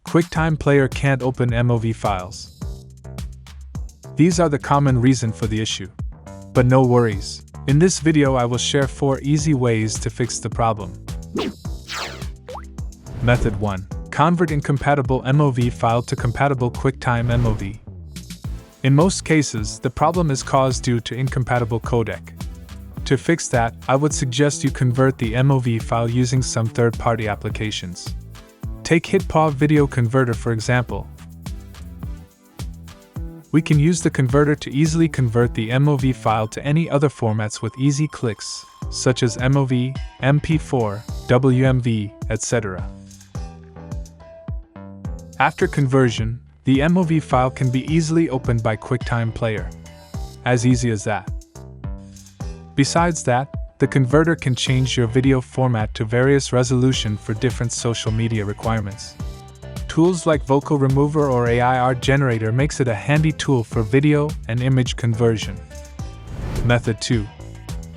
QuickTime Player can't open MOV files. These are the common reason for the issue. But no worries. In this video I will share 4 easy ways to fix the problem. Method 1. Convert incompatible MOV file to compatible QuickTime MOV. In most cases, the problem is caused due to incompatible codec. To fix that, I would suggest you convert the MOV file using some third-party applications. Take HitPaw Video Converter for example. We can use the converter to easily convert the MOV file to any other formats with easy clicks, such as MOV, MP4, WMV, etc. After conversion, the MOV file can be easily opened by QuickTime Player. As easy as that. Besides that, the converter can change your video format to various resolution for different social media requirements. Tools like Vocal Remover or AI Art Generator makes it a handy tool for video and image conversion. Method 2.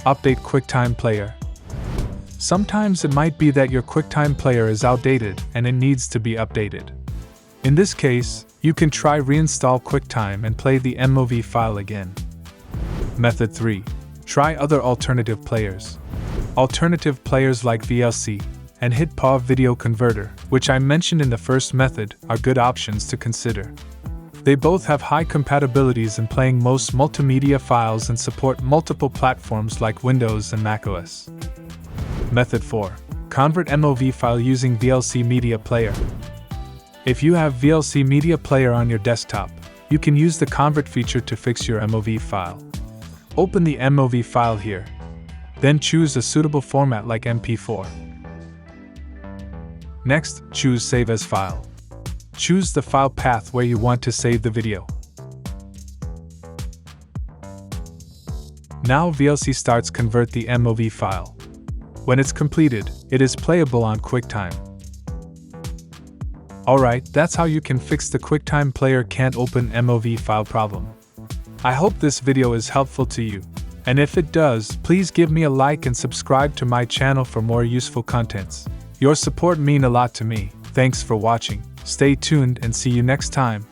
Update QuickTime Player. Sometimes it might be that your QuickTime Player is outdated and it needs to be updated. In this case, you can try reinstall QuickTime and play the MOV file again. Method 3. Try other alternative players. Alternative players like VLC and HitPaw Video Converter, which I mentioned in the first method, are good options to consider. They both have high compatibilities in playing most multimedia files and support multiple platforms like Windows and macOS. Method 4. Convert MOV file using VLC Media Player. If you have VLC Media Player on your desktop, you can use the convert feature to fix your MOV file. Open the MOV file here. Then choose a suitable format like MP4. Next, choose Save as File. Choose the file path where you want to save the video. Now VLC starts convert the MOV file. When it's completed, it is playable on QuickTime. Alright, that's how you can fix the QuickTime Player can't open MOV file problem. I hope this video is helpful to you, and if it does, please give me a like and subscribe to my channel for more useful contents. Your support means a lot to me. Thanks for watching, stay tuned and see you next time.